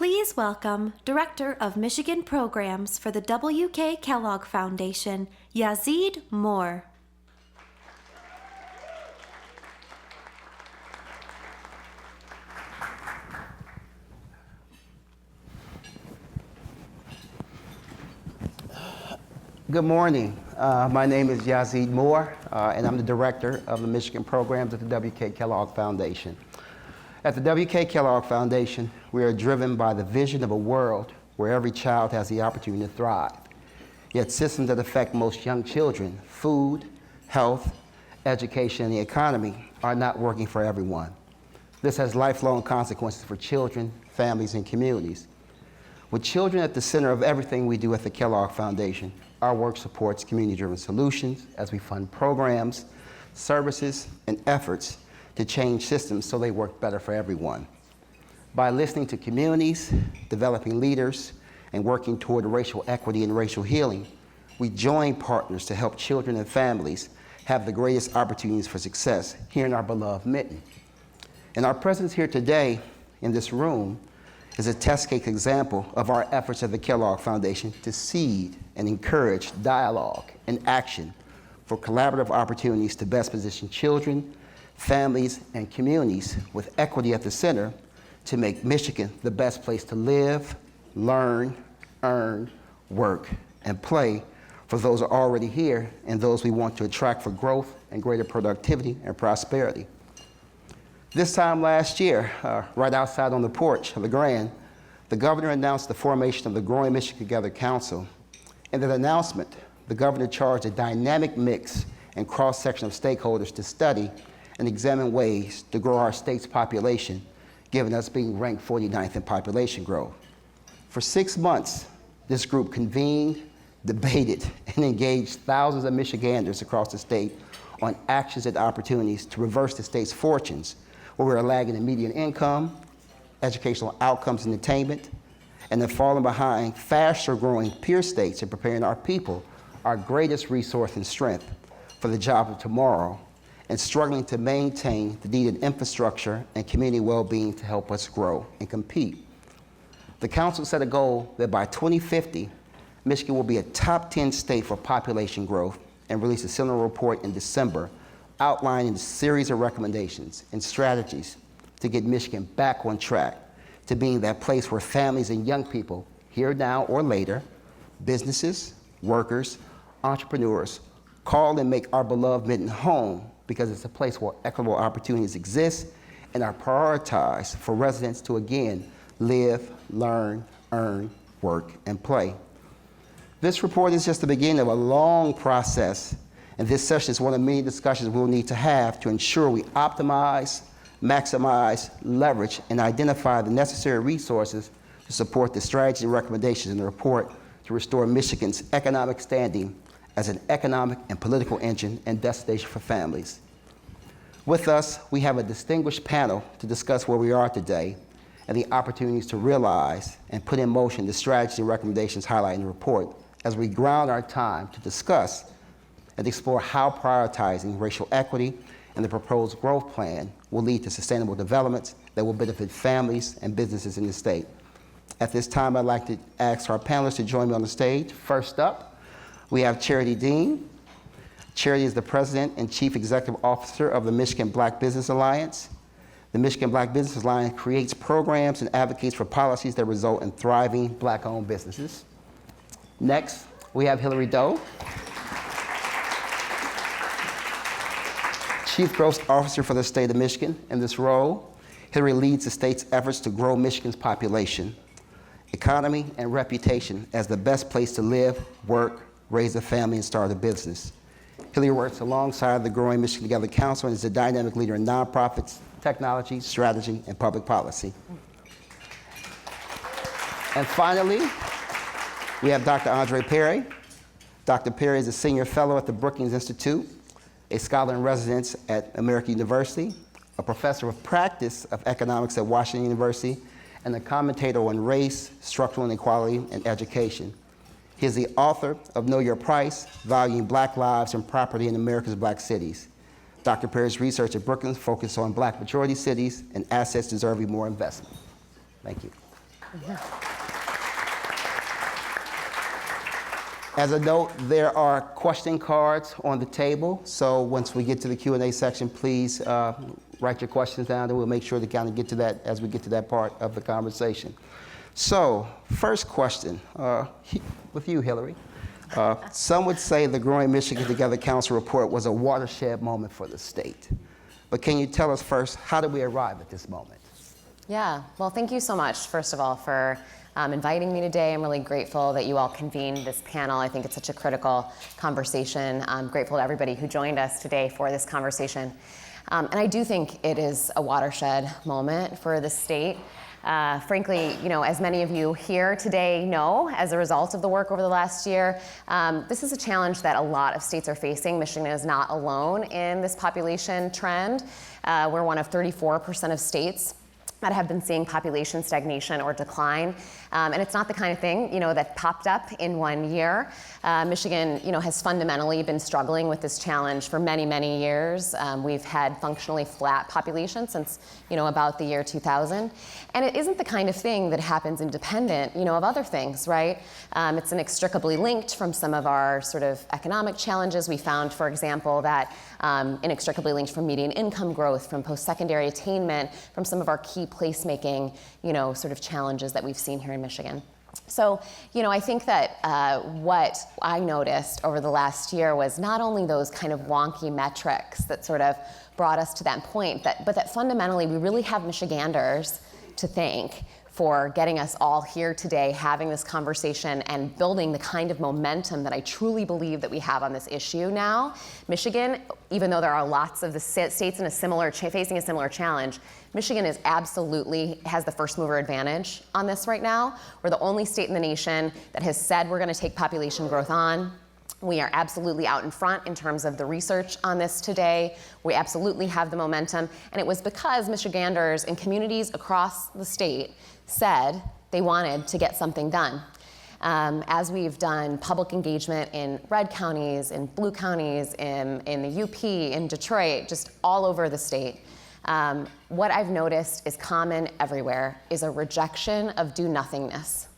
Please welcome Director of Michigan Programs for the W.K. Kellogg Foundation, Yazeed Moore. Good morning. My name is Yazeed Moore, and I'm the Director of the Michigan Programs at the W.K. Kellogg Foundation. At the W.K. Kellogg Foundation, we are driven by the vision of a world where every child has the opportunity to thrive. Yet systems that affect most young children, food, health, education, and the economy, are not working for everyone. This has lifelong consequences for children, families, and communities. With children at the center of everything we do at the Kellogg Foundation, our work supports community-driven solutions as we fund programs, services, and efforts to change systems so they work better for everyone. By listening to communities, developing leaders, and working toward racial equity and racial healing, we join partners to help children and families have the greatest opportunities for success here in our beloved Mitten. And our presence here today in this room is a test case example of our efforts at the Kellogg Foundation to seed and encourage dialogue and action for collaborative opportunities to best position children, families, and communities with equity at the center to make Michigan the best place to live, learn, earn, work, and play for those who are already here and those we want to attract for growth and greater productivity and prosperity. This time last year, right outside on the porch of the Grand, the governor announced the formation of the Growing Michigan Together Council. In that announcement, the governor charged a dynamic mix and cross-section of stakeholders to study and examine ways to grow our state's population, given us being ranked 49th in population growth. For 6 months, this group convened, debated, and engaged thousands of Michiganders across the state on actions and opportunities to reverse the state's fortunes, where we are lagging in median income, educational outcomes and attainment, and then falling behind faster growing peer states in preparing our people, our greatest resource and strength, for the job of tomorrow, and struggling to maintain the needed infrastructure and community well-being to help us grow and compete. The council set a goal that by 2050, Michigan will be a top 10 state for population growth and released a similar report in December outlining a series of recommendations and strategies to get Michigan back on track to being that place where families and young people, here now or later, businesses, workers, entrepreneurs, call and make our beloved Mitten home because it's a place where equitable opportunities exist and are prioritized for residents to again live, learn, earn, work, and play. This report is just the beginning of a long process, and this session is one of many discussions we'll need to have to ensure we optimize, maximize, leverage, and identify the necessary resources to support the strategies and recommendations in the report to restore Michigan's economic standing as an economic and political engine and destination for families. With us, we have a distinguished panel to discuss where we are today and the opportunities to realize and put in motion the strategies and recommendations highlighted in the report as we ground our time to discuss and explore how prioritizing racial equity and the proposed growth plan will lead to sustainable developments that will benefit families and businesses in the state. At this time, I'd like to ask our panelists to join me on the stage. First up, we have Charity Dean. Charity is the President and Chief Executive Officer of the Michigan Black Business Alliance. The Michigan Black Business Alliance creates programs and advocates for policies that result in thriving Black-owned businesses. Next, we have Hilary Doe, Chief Growth Officer for the state of Michigan. In this role, Hilary leads the state's efforts to grow Michigan's population, economy, and reputation as the best place to live, work, raise a family, and start a business. Hilary works alongside the Growing Michigan Together Council and is a dynamic leader in nonprofits, technology, strategy, and public policy. And finally, we have Dr. Andre Perry. Dr. Perry is a senior fellow at the Brookings Institute, a scholar in residence at American University, a professor of practice of economics at Washington University, and a commentator on race, structural inequality, and education. He is the author of Know Your Price, Valuing Black Lives and Property in America's Black Cities. Dr. Perry's research at Brookings focuses on Black majority cities and assets deserving more investment. Thank you. As a note, there are question cards on the table, so once we get to the Q&A section, please write your questions down, and we'll make sure to kind of get to that as we get to that part of the conversation. So, first question, with you, Hilary. Some would say the Growing Michigan Together Council report was a watershed moment for the state. But can you tell us first, how did we arrive at this moment? Yeah, well, thank you so much, first of all, for inviting me today. I'm really grateful that you all convened this panel. I think it's such a critical conversation. I'm grateful to everybody who joined us today for this conversation. And I do think it is a watershed moment for the state. Frankly, as many of you here today know, as a result of the work over the last year, this is a challenge that a lot of states are facing. Michigan is not alone in this population trend. We're one of 34% of states that have been seeing population stagnation or decline. And it's not the kind of thing, that popped up in 1 year. Michigan, has fundamentally been struggling with this challenge for many, many years. We've had functionally flat population since, about the year 2000. And it isn't the kind of thing that happens independent, of other things, right? It's inextricably linked from some of our sort of economic challenges. We found, for example, that inextricably linked from median income growth, from post-secondary attainment, from some of our key placemaking, sort of challenges that we've seen here in Michigan. So, I think that what I noticed over the last year was not only those kind of wonky metrics that sort of brought us to that point, but that fundamentally we really have Michiganders to thank for getting us all here today, having this conversation and building the kind of momentum that I truly believe that we have on this issue now. Michigan, even though there are lots of the states in facing a similar challenge, Michigan is absolutely has the first mover advantage on this right now. We're the only state in the nation that has said we're going to take population growth on. We are absolutely out in front in terms of the research on this today. We absolutely have the momentum. And it was because Michiganders in communities across the state said they wanted to get something done. As we've done public engagement in red counties, in blue counties, in the UP, in Detroit, just all over the state, what I've noticed is common everywhere is a rejection of do-nothingness,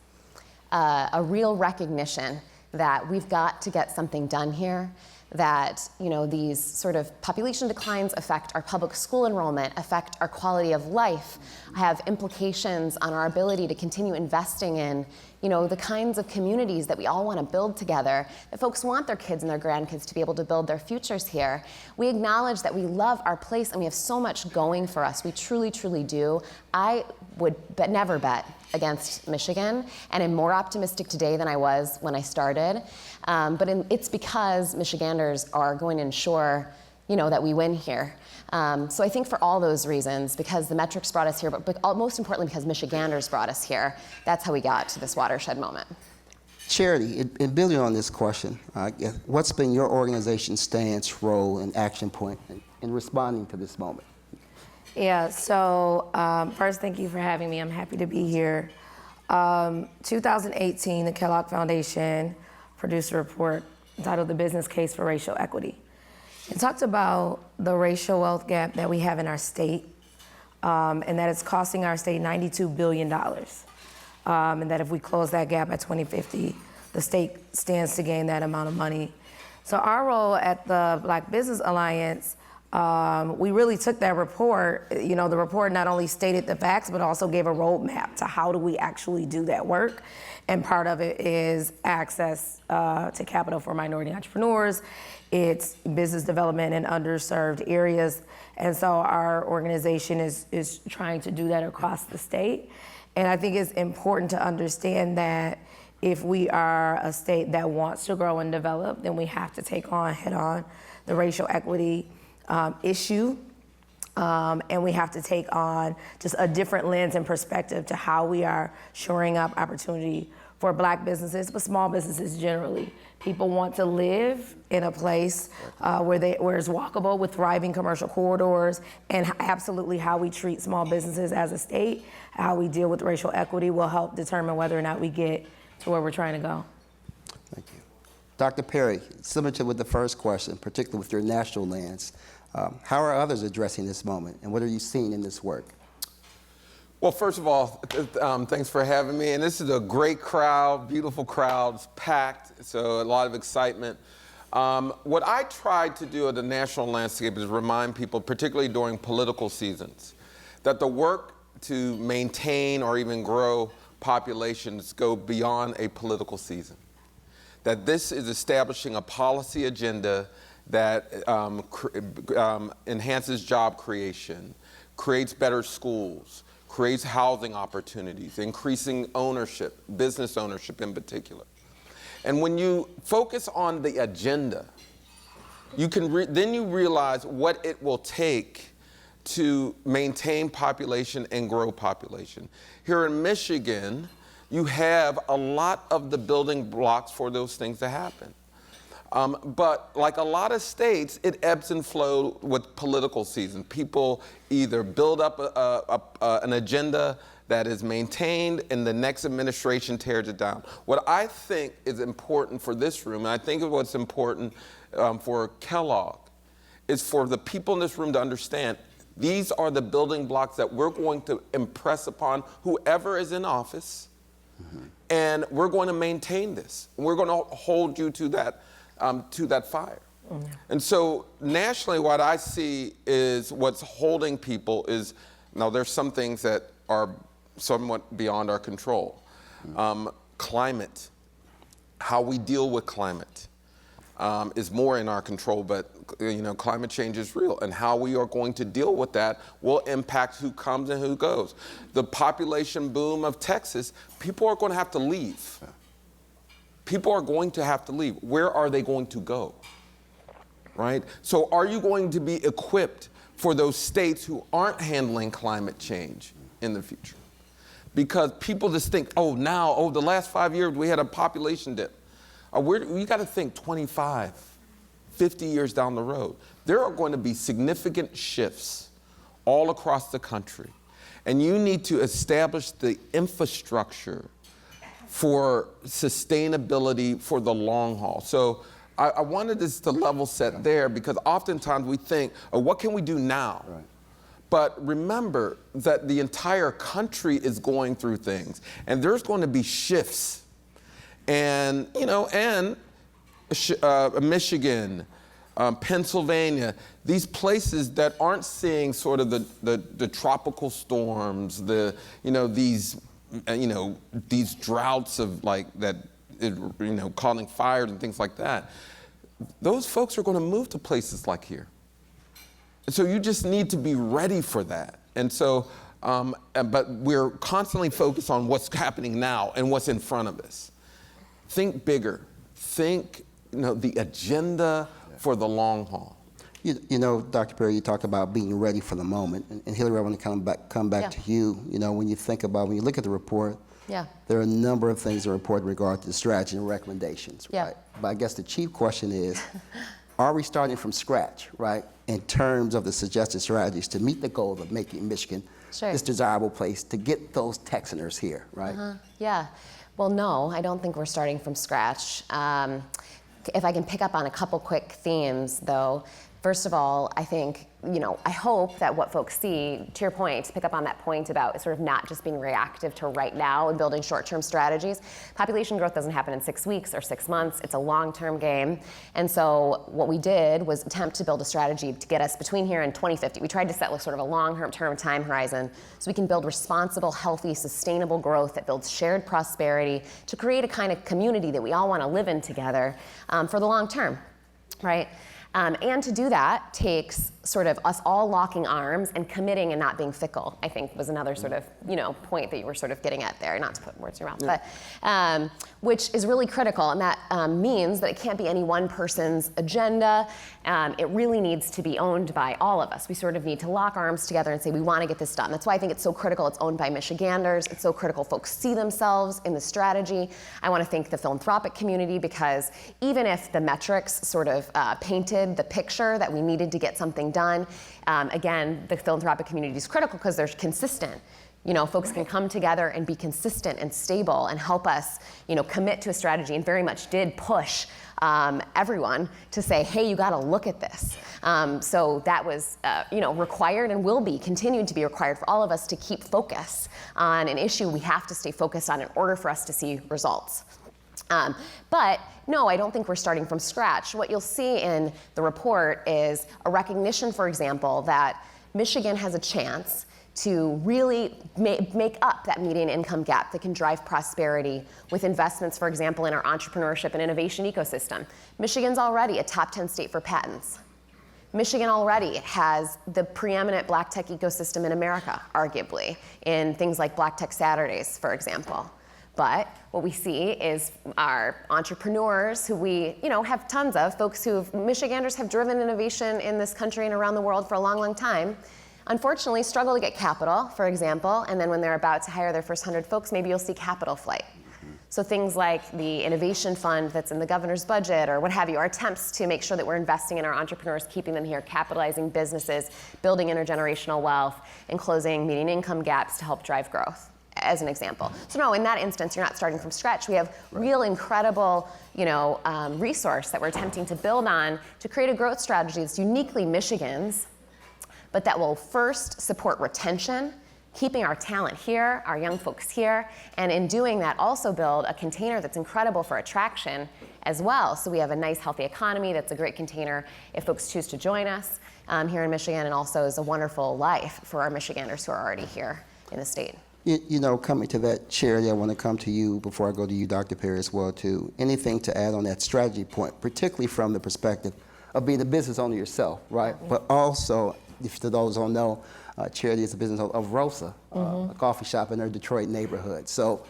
a real recognition that we've got to get something done here, that these sort of population declines affect our public school enrollment, affect our quality of life, have implications on our ability to continue investing in the kinds of communities that we all want to build together, that folks want their kids and their grandkids to be able to build their futures here. We acknowledge that we love our place and we have so much going for us. We truly, truly do. I would never bet against Michigan, and am more optimistic today than I was when I started. It's because Michiganders are going to ensure that we win here. So I think for all those reasons, because the metrics brought us here, but most importantly because Michiganders brought us here, that's how we got to this watershed moment. Charity, in building on this question, what's been your organization's stance, role, and action point in responding to this moment? Yeah, so first, thank you for having me. I'm happy to be here. 2018, the Kellogg Foundation produced a report entitled The Business Case for Racial Equity. It talked about the racial wealth gap that we have in our state, and that it's costing our state $92 billion. And that if we close that gap by 2050, the state stands to gain that amount of money. So our role at the Black Business Alliance, we really took that report. The report not only stated the facts, but also gave a roadmap to how do we actually do that work. And part of it is access to capital for minority entrepreneurs. It's business development in underserved areas. And so our organization is trying to do that across the state. And I think it's important to understand that if we are a state that wants to grow and develop, then we have to take on head on the racial equity issue. And we have to take on just a different lens and perspective to how we are shoring up opportunity for Black businesses, but small businesses generally. People want to live in a place where it's walkable with thriving commercial corridors, and absolutely how we treat small businesses as a state, how we deal with racial equity will help determine whether or not we get to where we're trying to go. Thank you. Dr. Perry, similar to with the first question, particularly with your national lens, how are others addressing this moment, and what are you seeing in this work? Well, first of all, thanks for having me. And this is a great crowd, beautiful crowds, packed, so a lot of excitement. What I tried to do at the national landscape is remind people, particularly during political seasons, that the work to maintain or even grow populations go beyond a political season. That this is establishing a policy agenda that enhances job creation, creates better schools, creates housing opportunities, increasing ownership, business ownership in particular. And when you focus on the agenda, you can then you realize what it will take to maintain population and grow population. Here in Michigan, you have a lot of the building blocks for those things to happen. But like a lot of states, it ebbs and flows with political season. People either build up an agenda that is maintained and the next administration tears it down. What I think is important for this room, and I think what's important for Kellogg, is for the people in this room to understand these are the building blocks that we're going to impress upon whoever is in office, and we're going to maintain this. We're going to hold you to that fire. And so nationally, what I see is what's holding people is, now there's some things that are somewhat beyond our control. Climate, how we deal with climate is more in our control, but climate change is real, and how we are going to deal with that will impact who comes and who goes. The population boom of Texas, people are going to have to leave. People are going to have to leave. Where are they going to go? Right? So are you going to be equipped for those states who aren't handling climate change in the future? Because people just think, the last 5 years we had a population dip. We got to think 25, 50 years down the road. There are going to be significant shifts all across the country. And you need to establish the infrastructure for sustainability for the long haul. So I wanted this to level set there, because oftentimes we think, what can we do now? Right. But remember that the entire country is going through things, and there's going to be shifts. And, Michigan, Pennsylvania, these places that aren't seeing sort of the tropical storms, these droughts of causing fires and things like that, those folks are going to move to places like here. And so you just need to be ready for that. And so, but we're constantly focused on what's happening now and what's in front of us. Think bigger. Think, the agenda for the long haul. Dr. Perry, you talked about being ready for the moment. And Hilary, I want to come back to you. When you look at the report, there are a number of things in the report in regard to the strategy and recommendations. Right? But I guess the chief question is, are we starting from scratch, right, in terms of the suggested strategies to meet the goal of making Michigan this desirable place to get those Texaners here, right? Yeah. Well, no, I don't think we're starting from scratch. If I can pick up on a couple quick themes, though. First of all, I think, I hope that what folks see, to your point, to pick up on that point about sort of not just being reactive to right now and building short-term strategies. Population growth doesn't happen in 6 weeks or 6 months. It's a long-term game. And so what we did was attempt to build a strategy to get us between here and 2050. We tried to set sort of a long-term time horizon so we can build responsible, healthy, sustainable growth that builds shared prosperity to create a kind of community that we all want to live in together for the long term, right? And to do that takes sort of us all locking arms and committing and not being fickle, I think was another sort of, point that you were sort of getting at there, not to put words in your mouth, but which is really critical. And that means that it can't be any one person's agenda. It really needs to be owned by all of us. We sort of need to lock arms together and say, we want to get this done. That's why I think it's so critical it's owned by Michiganders. It's so critical folks see themselves in the strategy. I want to thank the philanthropic community, because even if the metrics sort of painted the picture that we needed to get something done, again, the philanthropic community is critical because they're consistent. Folks can come together and be consistent and stable and help us, commit to a strategy, and very much did push everyone to say, hey, you got to look at this. So that was, required and will be continued to be required for all of us to keep focus on an issue we have to stay focused on in order for us to see results. But no, I don't think we're starting from scratch. What you'll see in the report is a recognition, for example, that Michigan has a chance to really make up that median income gap that can drive prosperity with investments, for example, in our entrepreneurship and innovation ecosystem. Michigan's already a top 10 state for patents. Michigan already has the preeminent black tech ecosystem in America, arguably, in things like Black Tech Saturdays, for example. But what we see is our entrepreneurs, who we have tons of, folks Michiganders have driven innovation in this country and around the world for a long, long time, unfortunately struggle to get capital, for example, and then when they're about to hire their first 100 folks, maybe you'll see capital flight. So things like the innovation fund that's in the governor's budget or what have you, our attempts to make sure that we're investing in our entrepreneurs, keeping them here, capitalizing businesses, building intergenerational wealth, and closing median income gaps to help drive growth, as an example. So no, in that instance, you're not starting from scratch. We have real incredible, resource that we're attempting to build on to create a growth strategy that's uniquely Michigan's, but that will first support retention, keeping our talent here, our young folks here, and in doing that also build a container that's incredible for attraction as well. So we have a nice, healthy economy that's a great container if folks choose to join us here in Michigan, and also is a wonderful life for our Michiganders who are already here in the state. Coming to that, Charity, I want to come to you before I go to you, Dr. Perry, as well, too. Anything to add on that strategy point, particularly from the perspective of being a business owner yourself, right? Mm-hmm. But also, if to those who don't know, Charity is a business of Rosa, a coffee shop in her Detroit neighborhood. So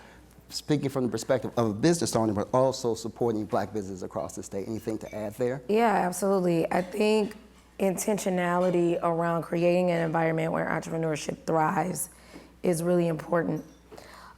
speaking from the perspective of a business owner, but also supporting black businesses across the state, anything to add there? Yeah, absolutely. I think intentionality around creating an environment where entrepreneurship thrives is really important.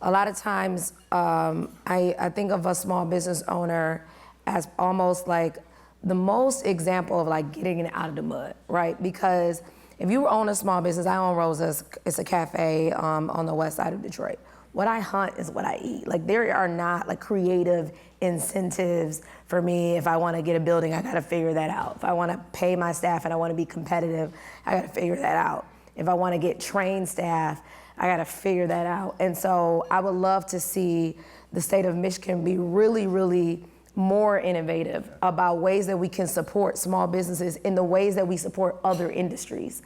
A lot of times, I think of a small business owner as almost like the most example of like getting it out of the mud, right? Because if you own a small business, I own Rosa's, it's a cafe on the west side of Detroit. What I hunt is what I eat. Like there are not like creative incentives for me. If I wanna get a building, I gotta figure that out. If I wanna pay my staff and I wanna be competitive, I gotta figure that out. If I wanna get trained staff, I gotta figure that out. And so I would love to see the state of Michigan be really, really more innovative about ways that we can support small businesses in the ways that we support other industries,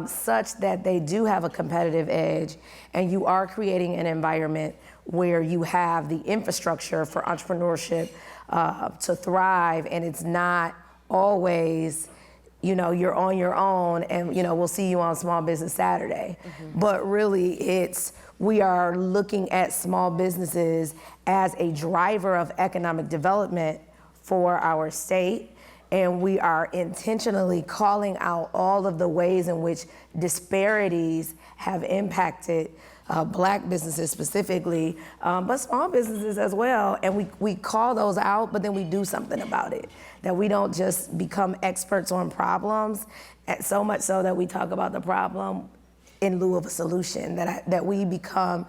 such that they do have a competitive edge, and you are creating an environment where you have the infrastructure for entrepreneurship to thrive, and it's not always, you're on your own and, we'll see you on Small Business Saturday. Mm-hmm. But really we are looking at small businesses as a driver of economic development for our state. And we are intentionally calling out all of the ways in which disparities have impacted black businesses specifically, but small businesses as well. And we call those out, but then we do something about it. That we don't just become experts on problems, so much so that we talk about the problem in lieu of a solution, that we become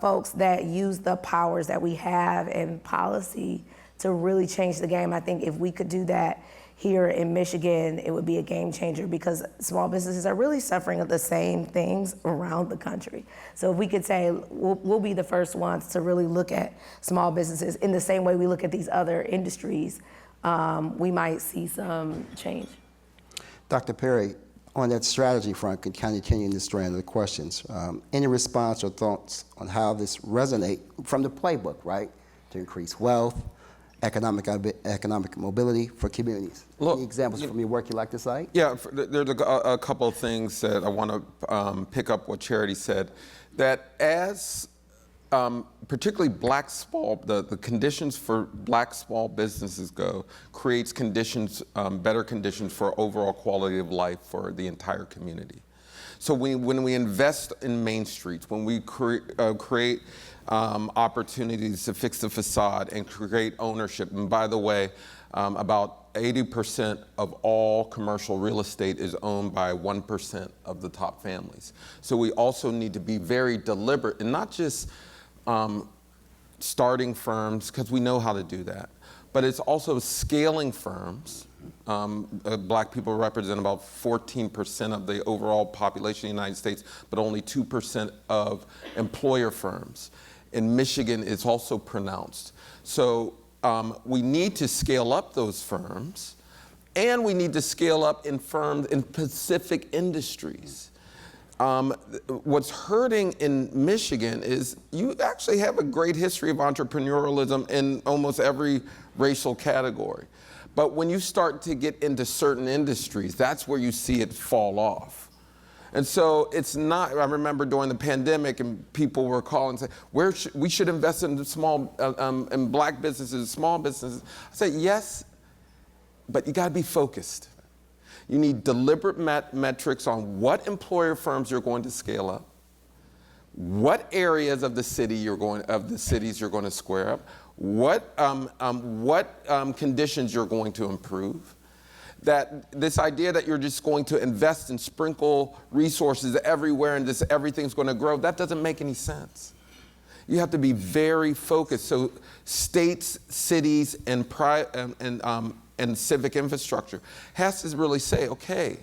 folks that use the powers that we have in policy to really change the game. I think if we could do that here in Michigan, it would be a game changer, because small businesses are really suffering of the same things around the country. So if we could say, we'll be the first ones to really look at small businesses in the same way we look at these other industries, we might see some change. Dr. Perry, on that strategy front, could kind of continue this strand of the questions. Any response or thoughts on how this resonate from the playbook, right? To increase wealth, economic mobility for communities. Look, any examples from your work you like to cite? Yeah, there's a couple of things that I want to pick up what Charity said. That as particularly the conditions for black small businesses creates better conditions for overall quality of life for the entire community. So when we invest in main streets, when we create opportunities to fix the facade and create ownership, and by the way, about about 80% of all commercial real estate is owned by 1% of the top families. So we also need to be very deliberate and not just starting firms, because we know how to do that, but it's also scaling firms. Black people represent about 14% of the overall population of the United States, but only 2% of employer firms. In Michigan, it's also pronounced. So we need to scale up those firms, and we need to scale up in firms in specific industries. What's hurting in Michigan is you actually have a great history of entrepreneurialism in almost every racial category. But when you start to get into certain industries, that's where you see it fall off. And so it's not, I remember during the pandemic and people were calling and saying, we should invest in small, in black businesses, small businesses. I said, yes, but you gotta be focused. You need deliberate metrics on what employer firms you're going to scale up, what areas of the city cities you're going to square up, what conditions you're going to improve. That this idea that you're just going to invest and sprinkle resources everywhere and everything's going to grow, that doesn't make any sense. You have to be very focused. So states, cities, and civic infrastructure has to really say, okay,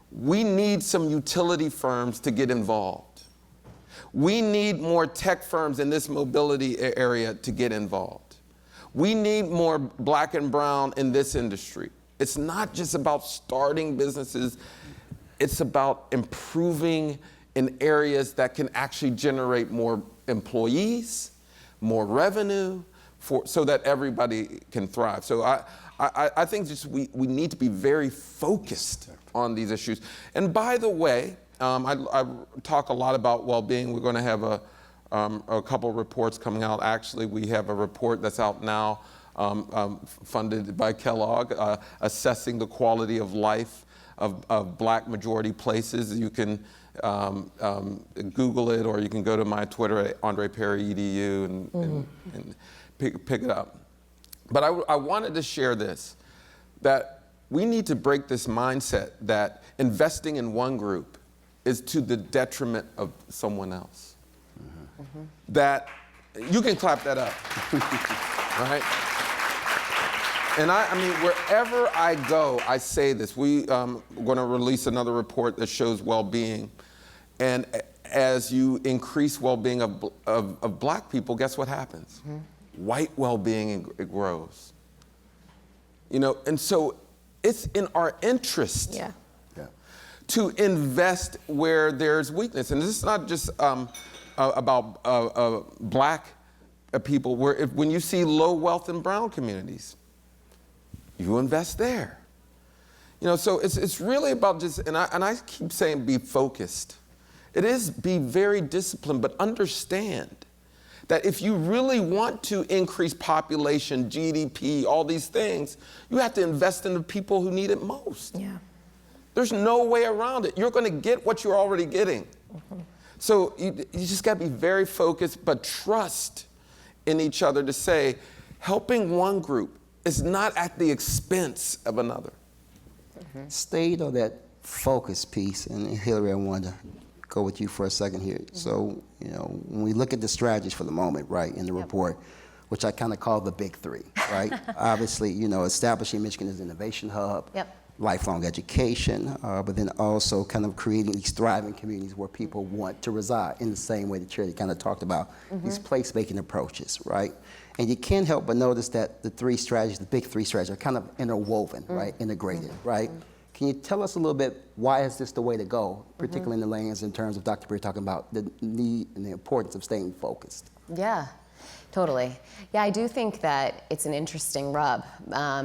we need some utility firms to get involved. We need more tech firms in this mobility area to get involved. We need more black and brown in this industry. It's not just about starting businesses, it's about improving in areas that can actually generate more employees, more revenue, so that everybody can thrive. So I think just we need to be very focused on these issues. And by the way, I talk a lot about well-being. We're going to have a couple reports coming out. Actually, we have a report that's out now, funded by Kellogg, assessing the quality of life of black majority places. You can Google it, or you can go to my Twitter at Andre Perry EDU and pick it up. But I wanted to share this, that we need to break this mindset that investing in one group is to the detriment of someone else. Mm-hmm. That, you can clap that up, right? And I mean, wherever I go, I say this. We're going to release another report that shows well-being. And as you increase well-being of black people, guess what happens? Mm-hmm. White well-being, it grows. You know, and so it's in our interest to invest where there's weakness. And this is not just about black people. When you see low wealth in brown communities, you invest there. You know, so it's really about just, and I keep saying be focused. It is be very disciplined, but understand that if you really want to increase population, GDP, all these things, you have to invest in the people who need it most. Yeah. There's no way around it. You're going to get what you're already getting. Mm-hmm. So you just got to be very focused, but trust in each other to say, helping one group is not at the expense of another. Mm-hmm. Stayed on that focus piece, and Hilary, I wanted to go with you for a second here. Mm-hmm. So, you know, when we look at the strategies for the moment, right, in the report, which I kind of call the big three, right? Obviously, you know, establishing Michigan as an innovation hub, lifelong education, but then also kind of creating these thriving communities where people want to reside in the same way that Charity kind of talked about, these place-making approaches, right? And you can't help but notice that the three strategies, the big three strategies, are kind of interwoven, right, integrated, right? Can you tell us a little bit, why is this the way to go, particularly in the lanes in terms of Dr. Perry talking about the need and the importance of staying focused? Yeah. Totally. Yeah, I do think that it's an interesting rub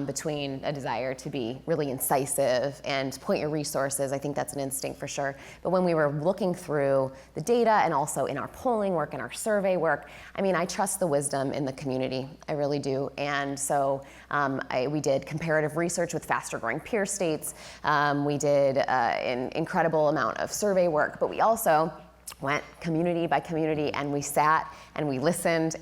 between a desire to be really incisive and point your resources. I think that's an instinct for sure. But when we were looking through the data and also in our polling work and our survey work, I mean, I trust the wisdom in the community. I really do. And so we did comparative research with faster growing peer states. We did an incredible amount of survey work, but we also went community by community, and we sat and we listened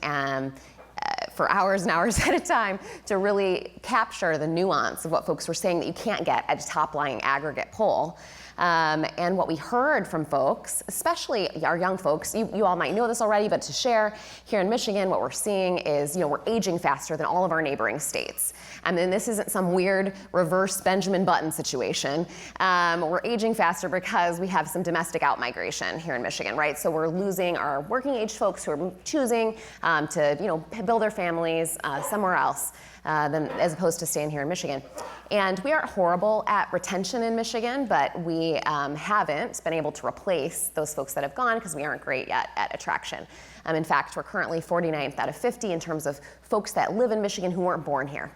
for hours and hours at a time to really capture the nuance of what folks were saying that you can't get at a top-line aggregate poll. And what we heard from folks, especially our young folks, you all might know this already, but to share, here in Michigan, what we're seeing is, we're aging faster than all of our neighboring states. And then this isn't some weird reverse Benjamin Button situation. We're aging faster because we have some domestic outmigration here in Michigan, right? So we're losing our working age folks who are choosing to, build their families somewhere else. As opposed to staying here in Michigan. And we aren't horrible at retention in Michigan, but we haven't been able to replace those folks that have gone because we aren't great yet at attraction. In fact, we're currently 49th out of 50 in terms of folks that live in Michigan who weren't born here.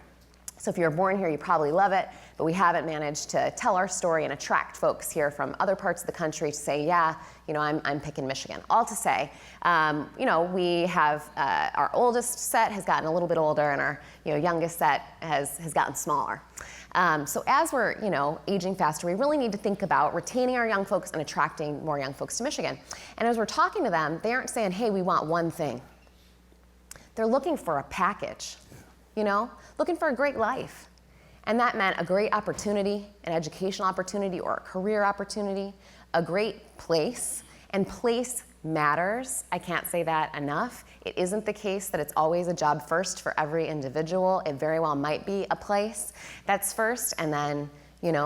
So if you were born here, you probably love it, but we haven't managed to tell our story and attract folks here from other parts of the country to say, yeah, I'm picking Michigan. All to say, we have our oldest set has gotten a little bit older, and our youngest set has gotten smaller. So as we're aging faster, we really need to think about retaining our young folks and attracting more young folks to Michigan. And as we're talking to them, they aren't saying, hey, we want one thing. They're looking for a package, looking for a great life. And that meant a great opportunity, an educational opportunity or a career opportunity, a great place. And place matters. I can't say that enough. It isn't the case that it's always a job first for every individual. It very well might be a place that's first, and then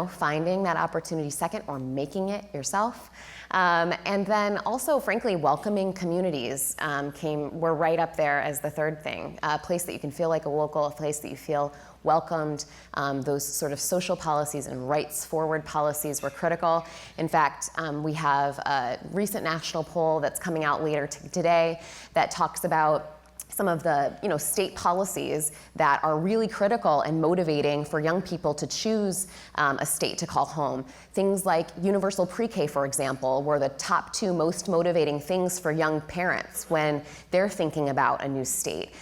finding that opportunity second or making it yourself. And then also, frankly, welcoming communities were right up there as the third thing. A place that you can feel like a local, a place that you feel welcomed. Those sort of social policies and rights-forward policies were critical. In fact, we have a recent national poll that's coming out later today that talks about some of the state policies that are really critical and motivating for young people to choose a state to call home. Things like universal pre-K, for example, were the top 2 most motivating things for young parents when they're thinking about a new state.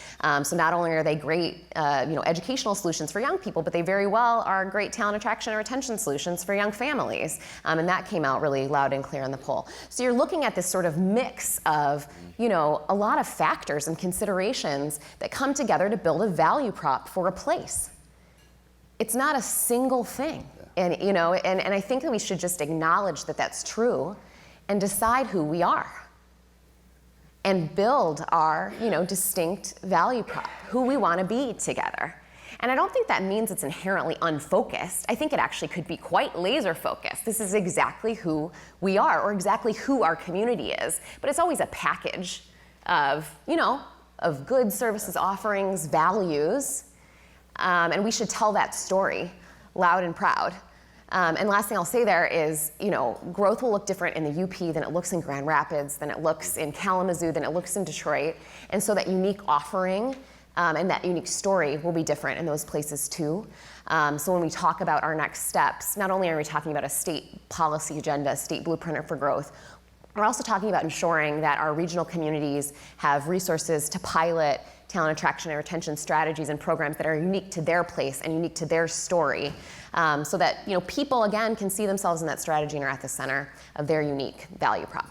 So not only are they great educational solutions for young people, but they very well are great talent attraction and retention solutions for young families. And that came out really loud and clear in the poll. So you're looking at this sort of mix of a lot of factors and considerations that come together to build a value prop for a place. It's not a single thing. And I think that we should just acknowledge that that's true and decide who we are and build our distinct value prop, who we want to be together. And I don't think that means it's inherently unfocused. I think it actually could be quite laser focused. This is exactly who we are, or exactly who our community is. But it's always a package of goods, services, offerings, values. And we should tell that story loud and proud. And last thing I'll say there is, growth will look different in the UP than it looks in Grand Rapids, than it looks in Kalamazoo, than it looks in Detroit. And so that unique offering and that unique story will be different in those places too. So when we talk about our next steps, not only are we talking about a state policy agenda, state blueprint for growth, we're also talking about ensuring that our regional communities have resources to pilot talent attraction and retention strategies and programs that are unique to their place and unique to their story, so that people, again, can see themselves in that strategy and are at the center of their unique value prop.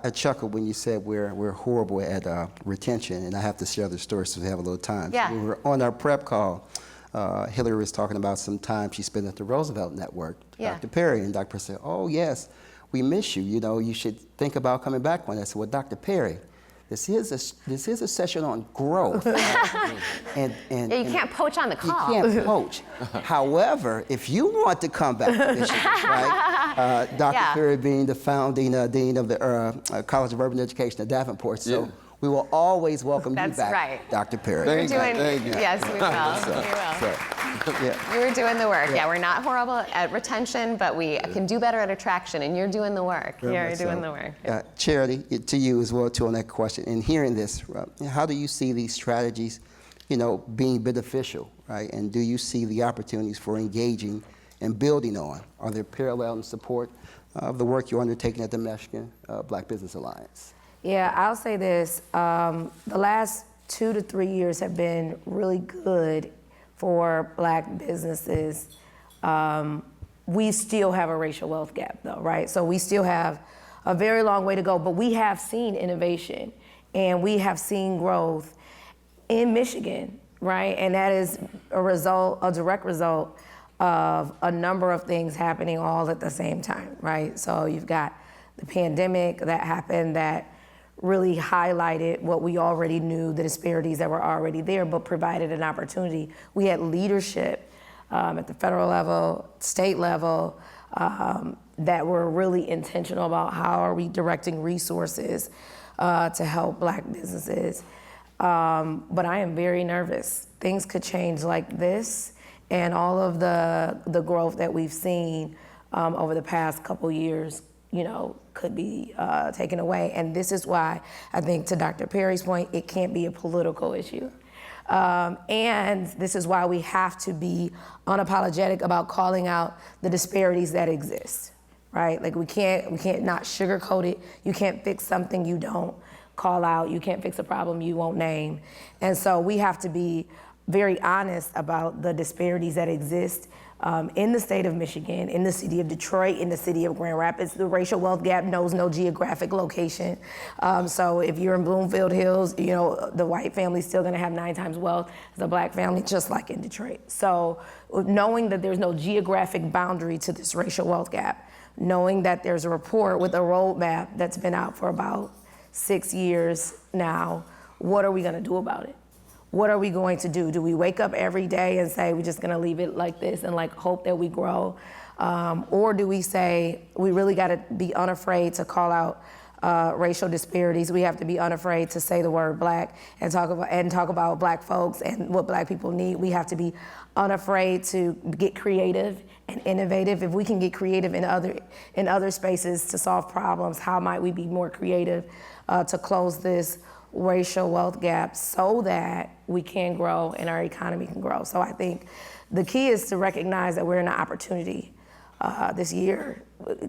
I chuckled when you said we're horrible at retention, and I have to share the story so we have a little time. Yeah. So when we were on our prep call, Hilary was talking about some time she spent at the Roosevelt Network. Yeah. Dr. Perry, and Dr. Perry said, oh yes, we miss you. You should think about coming back one day. I said, well, Dr. Perry, this is a session on growth. and you can't poach on the call. You can't poach. However, if you want to come back to Michigan, right? Dr. Perry being the founding dean of the College of Urban Education at Davenport, so we will always welcome you back, right. Dr. Perry. Thank you. Yes, we will. You're doing the work. Yeah, we're not horrible at retention, but we can do better at attraction, and you're doing the work. You're doing the work. Charity, to you as well, too, on that question. And hearing this, how do you see these strategies, being beneficial, right? And do you see the opportunities for engaging and building on? Are there parallel and support of the work you're undertaking at the Michigan Black Business Alliance? Yeah, I'll say this. The last 2 to 3 years have been really good for Black businesses. We still have a racial wealth gap, though, right? So we still have a very long way to go, but we have seen innovation and we have seen growth. in Michigan, right? And that is a direct result of a number of things happening all at the same time, right? So you've got the pandemic that happened that really highlighted what we already knew, the disparities that were already there, but provided an opportunity. We had leadership at the federal level, state level, that were really intentional about how are we directing resources to help Black businesses. But I am very nervous. Things could change like this, and all of the growth that we've seen over the past couple years, could be taken away. And this is why I think, to Dr. Perry's point, it can't be a political issue. And this is why we have to be unapologetic about calling out the disparities that exist, right? Like we can't not sugarcoat it. You can't fix something you don't call out. You can't fix a problem you won't name. And so we have to be very honest about the disparities that exist in the state of Michigan, in the city of Detroit, in the city of Grand Rapids. The racial wealth gap knows no geographic location. So if you're in Bloomfield Hills, the white family's still gonna have 9 times wealth as a Black family, just like in Detroit. So knowing that there's no geographic boundary to this racial wealth gap, knowing that there's a report with a roadmap that's been out for about 6 years now, what are we gonna do about it? What are we going to do? Do we wake up every day and say we're just gonna leave it like this and hope that we grow? Or do we say we really gotta be unafraid to call out racial disparities? We have to be unafraid to say the word Black and talk about Black folks and what Black people need. We have to be unafraid to get creative and innovative. If we can get creative in other spaces to solve problems, how might we be more creative to close this racial wealth gap so that we can grow and our economy can grow? So I think the key is to recognize that we're in an opportunity. This year,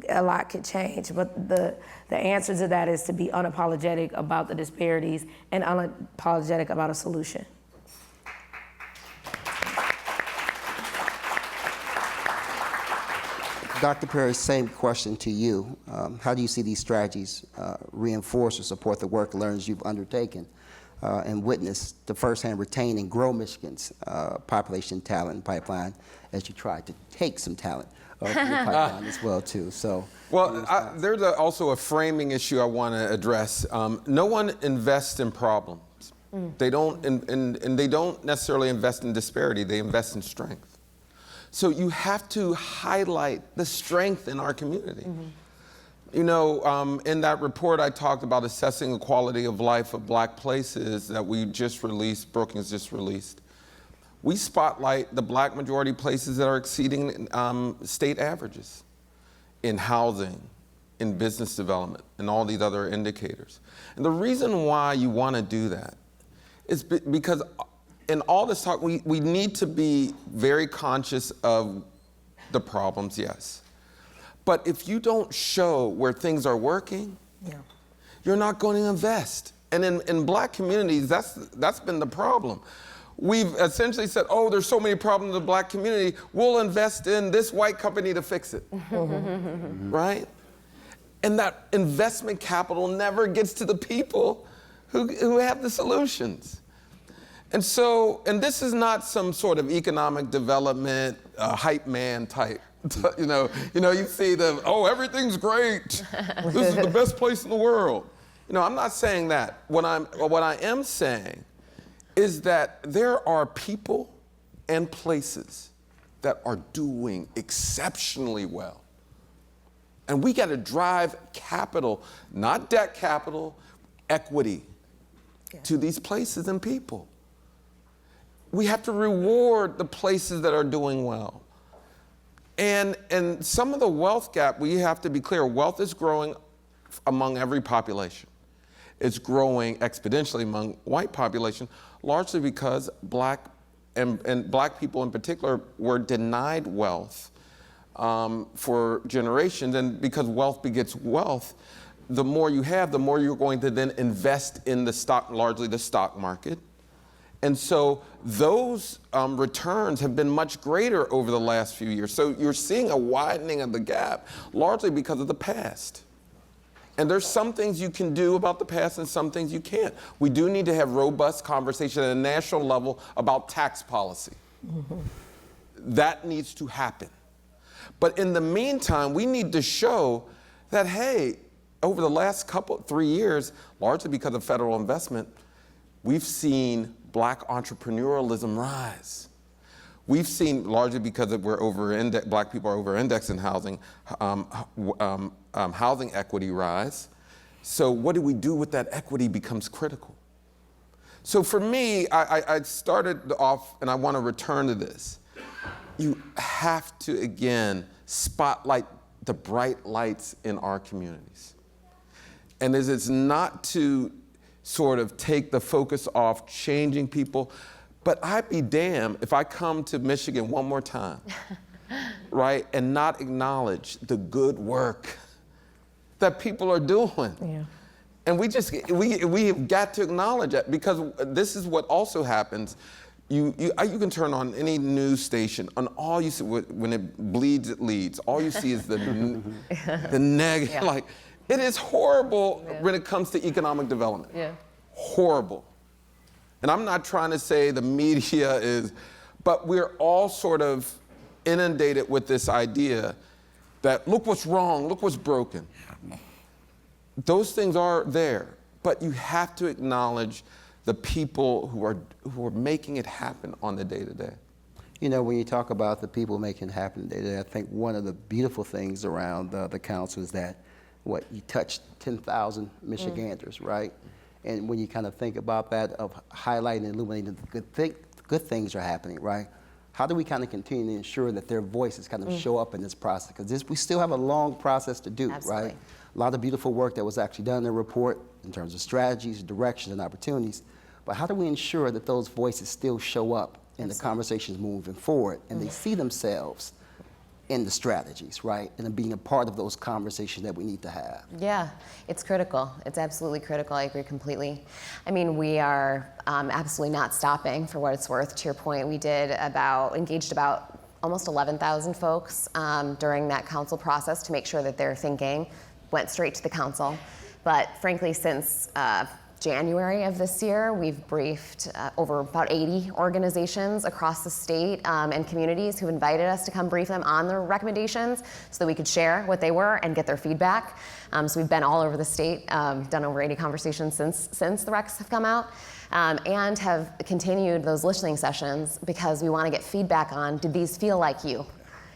a lot could change, but the answer to that is to be unapologetic about the disparities and unapologetic about a solution. Dr. Perry, same question to you. How do you see these strategies reinforce or support the work learned you've undertaken and witnessed to firsthand retain and grow Michigan's population talent pipeline as you try to take some talent from your pipeline as well, too? So, there's also a framing issue I want to address. No one invests in problems. They don't, and they don't necessarily invest in disparity. They invest in strength. So you have to highlight the strength in our community. In that report I talked about assessing the quality of life of Black places that we just released, Brookings just released. We spotlight the Black majority places that are exceeding state averages in housing, in business development, and all these other indicators. And the reason why you want to do that is because in all this talk, we need to be very conscious of the problems, yes. But if you don't show where things are working, you're not going to invest. And in Black communities, that's been the problem. We've essentially said, oh, there's so many problems in the Black community, we'll invest in this white company to fix it, right? And that investment capital never gets to the people who have the solutions. And so, and this is not some sort of economic development hype man type. You see everything's great. This is the best place in the world. I'm not saying that. What I am saying is that there are people and places that are doing exceptionally well. And we got to drive capital, not debt capital, equity to these places and people. We have to reward the places that are doing well. And some of the wealth gap, we have to be clear, wealth is growing among every population. It's growing exponentially among white population, largely because Black people in particular were denied wealth for generations. And because wealth begets wealth, the more you have, the more you're going to then invest in largely the stock market. And so those returns have been much greater over the last few years. So you're seeing a widening of the gap, largely because of the past. And there's some things you can do about the past and some things you can't. We do need to have robust conversation at a national level about tax policy. That needs to happen. But in the meantime, we need to show that, hey, over the last 3 years, largely because of federal investment, we've seen black entrepreneurialism rise. We've seen, largely because black people are over-indexed in housing, housing equity rise. So what do we do with that equity becomes critical. So for me, I started off, and I want to return to this. You have to, again, spotlight the bright lights in our communities. And it's not to sort of take the focus off changing people, but I'd be damned if I come to Michigan one more time, right, and not acknowledge the good work that people are doing. Yeah. And we have got to acknowledge that, because this is what also happens. You can turn on any news station, and all you see, when it bleeds, it leads. All you see is the negative. Yeah. Like, it is horrible when it comes to economic development. Yeah. Horrible. And I'm not trying to say the media is, but we're all sort of inundated with this idea that look what's wrong, look what's broken. Those things are there, but you have to acknowledge the people who are making it happen on the day-to-day. You know, when you talk about the people making it happen day-to-day, I think one of the beautiful things around the council is that you touched 10,000 Michiganders, right? And when you kind of think about that, of highlighting and illuminating the good things are happening, right? How do we kind of continue to ensure that their voices kind of show up in this process? Because we still have a long process to do, Absolutely. right? A lot of beautiful work that was actually done in the report in terms of strategies, directions, and opportunities. But how do we ensure that those voices still show up in the conversations moving forward, and they see themselves in the strategies, right? And being a part of those conversations that we need to have. Yeah, it's critical. It's absolutely critical. I agree completely. I mean, we are absolutely not stopping, for what it's worth. To your point, we engaged about almost 11,000 folks during that council process to make sure that their thinking went straight to the council. But frankly, since January of this year, we've briefed over about 80 organizations across the state and communities who've invited us to come brief them on their recommendations so that we could share what they were and get their feedback. So we've been all over the state, done over 80 conversations since the recs have come out, and have continued those listening sessions because we want to get feedback on, did these feel like you?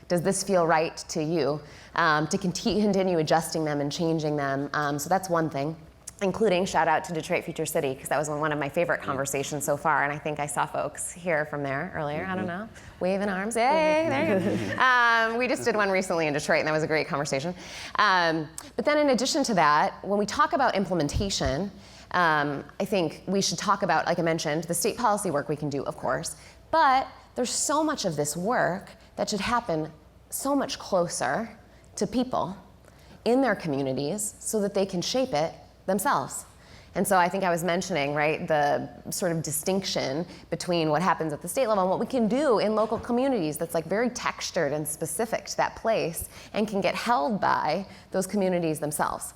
Does this feel right to you? To continue adjusting them and changing them. So that's one thing. Including shout out to Detroit Future City, because that was one of my favorite conversations so far, and I think I saw folks here from there earlier, I don't know, waving arms, hey, there you go. We just did one recently in Detroit, and that was a great conversation. But then in addition to that, when we talk about implementation, I think we should talk about, like I mentioned, the state policy work we can do, of course, but there's so much of this work that should happen so much closer to people in their communities so that they can shape it themselves. And so I think I was mentioning, right, the sort of distinction between what happens at the state level and what we can do in local communities that's like very textured and specific to that place and can get held by those communities themselves.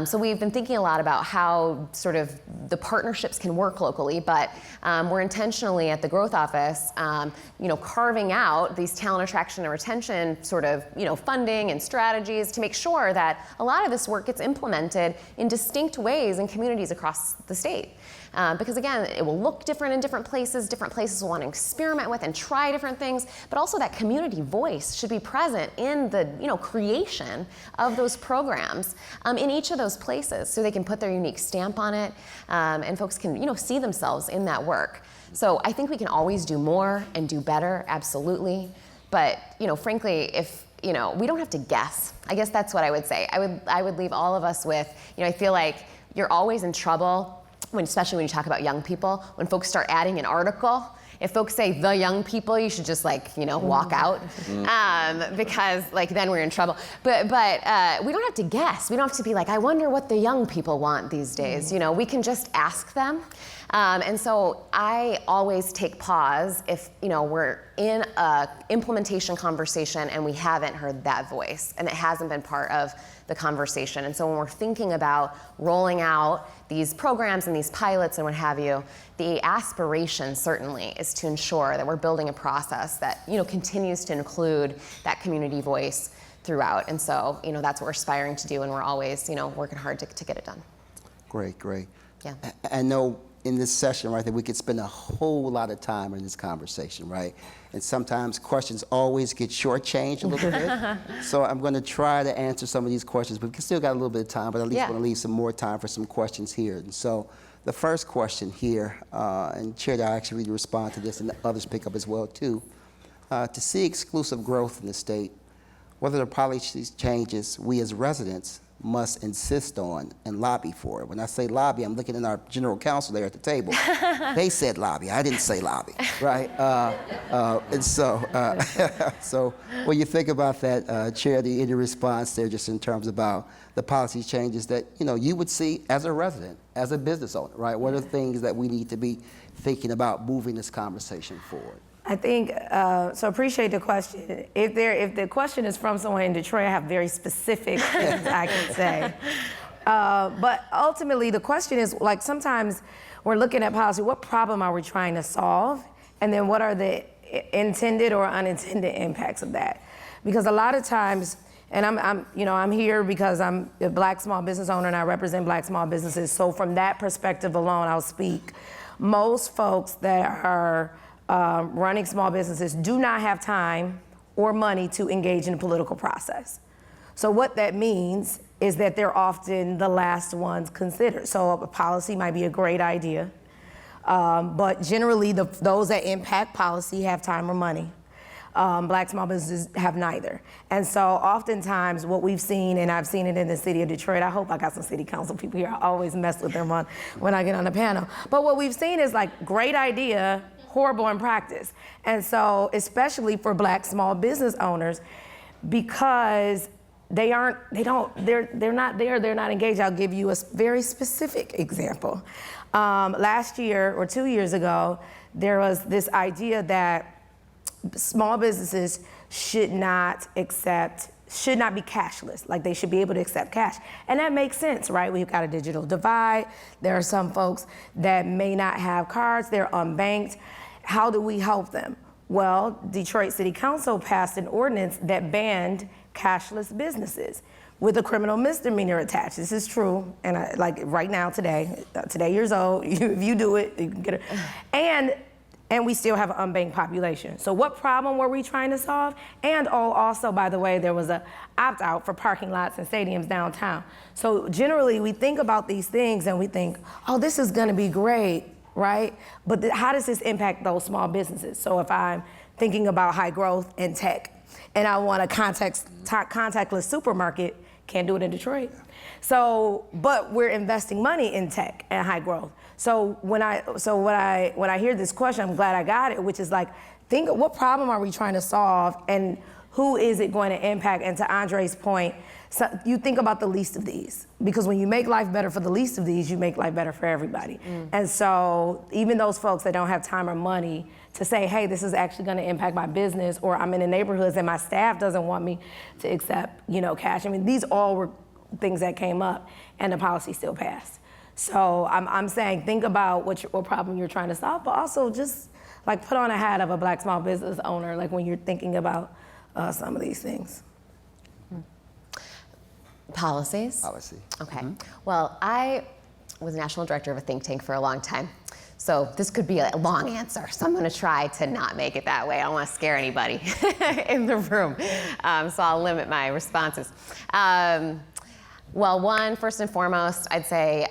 So we've been thinking a lot about how sort of the partnerships can work locally, but we're intentionally at the Growth Office, carving out these talent attraction and retention sort of, funding and strategies to make sure that a lot of this work gets implemented in distinct ways in communities across the state. Because again, it will look different in different places will want to experiment with and try different things, but also that community voice should be present in the creation of those programs in each of those places so they can put their unique stamp on it and folks can see themselves in that work. So I think we can always do more and do better, absolutely. But frankly, if we don't have to guess. I guess that's what I would say. I would leave all of us with, I feel like you're always in trouble especially when you talk about young people, when folks start adding an article, if folks say the young people, you should just walk out because then we're in trouble. But we don't have to guess. We don't have to be like, I wonder what the young people want these days. We can just ask them. And so I always take pause if we're in a implementation conversation and we haven't heard that voice and it hasn't been part of the conversation. And so when we're thinking about rolling out these programs and these pilots and what have you, the aspiration certainly is to ensure that we're building a process that, you know, continues to include that community voice throughout. And so, you know, that's what we're aspiring to do, and we're always, you know, working hard to get it done. Great, great. Yeah. I know in this session, right, that we could spend a whole lot of time in this conversation, right? And sometimes questions always get shortchanged a little bit. So I'm going to try to answer some of these questions, but we still got a little bit of time, but at least want to leave some more time for some questions here. And so the first question here, and Chair, I actually need to respond to this, and others pick up as well too. To see exclusive growth in the state, what are the policy changes we as residents must insist on and lobby for it? When I say lobby, I'm looking at our general counsel there at the table. They said lobby, I didn't say lobby, right? And so, so when you think about that, Chair, any response there just in terms about the policy changes that, you know, you would see as a resident, as a business owner, right? What are the things that we need to be thinking about moving this conversation forward? I think, so appreciate the question. If the question is from someone in Detroit, I have very specific things I can say. But ultimately, the question is, like, sometimes we're looking at policy, what problem are we trying to solve? And then what are the intended or unintended impacts of that? Because a lot of times, and I'm here because I'm a Black small business owner and I represent Black small businesses. So from that perspective alone, I'll speak. Most folks that are running small businesses do not have time or money to engage in the political process. So what that means is that they're often the last ones considered. So a policy might be a great idea, but generally those that impact policy have time or money. Black small businesses have neither. And so oftentimes what we've seen, and I've seen it in the city of Detroit, I hope I got some city council people here, I always mess with them when I get on the panel. But what we've seen is, like, great idea, horrible in practice. And so, especially for Black small business owners, because they're not there, they're not engaged. I'll give you a very specific example. Last year or 2 years ago, there was this idea that small businesses should not be cashless, like they should be able to accept cash. And that makes sense, right? We've got a digital divide. There are some folks that may not have cards, they're unbanked. How do we help them? Well, Detroit City Council passed an ordinance that banned cashless businesses with a criminal misdemeanor attached. This is true, and like right now, today years old, if you do it, you can get it. And we still have an unbanked population. So what problem were we trying to solve? And also, by the way, there was a opt-out for parking lots and stadiums downtown. So generally, we think about these things and we think, oh, this is gonna be great, right? But how does this impact those small businesses? So if I'm thinking about high growth and tech, and I want a contactless supermarket, can't do it in Detroit. So, but we're investing money in tech and high growth. So when I hear this question, I'm glad I got it, which is like, think of what problem are we trying to solve and who is it going to impact? And to Andre's point, so you think about the least of these, because when you make life better for the least of these, you make life better for everybody. And so even those folks that don't have time or money to say, hey, this is actually going to impact my business, or I'm in the neighborhoods and my staff doesn't want me to accept, cash. I mean, these all were things that came up, and the policy still passed. So I'm saying, think about what problem you're trying to solve, but also just like put on a hat of a Black small business owner, like when you're thinking about some of these things. Policies? Policy. Okay. Well, I was national director of a think tank for a long time. So this could be a long answer, so I'm going to try to not make it that way. I don't want to scare anybody in the room, so I'll limit my responses. Well, one, first and foremost, I'd say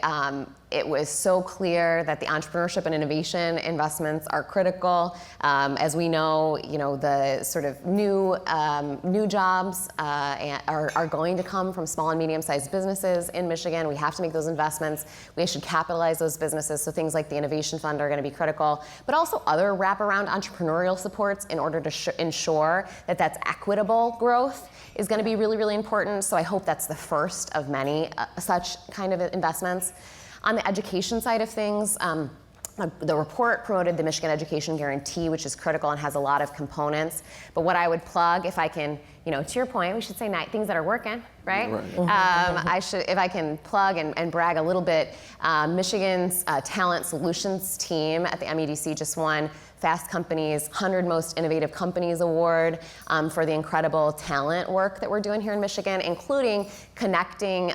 it was so clear that the entrepreneurship and innovation investments are critical. As we know, the sort of new jobs are going to come from small and medium-sized businesses in Michigan. We have to make those investments. We should capitalize those businesses. So things like the Innovation Fund are going to be critical, but also other wraparound entrepreneurial supports in order to ensure that that's equitable growth is going to be really, really important. So I hope that's the first of many such kind of investments. On the education side of things, the report promoted the Michigan Education Guarantee, which is critical and has a lot of components. But what I would plug, if I can, to your point, we should say things that are working. right? Right. I should, if I can plug and brag a little bit, Michigan's Talent Solutions team at the MEDC just won Fast Company's 100 Most Innovative Companies Award for the incredible talent work that we're doing here in Michigan, including connecting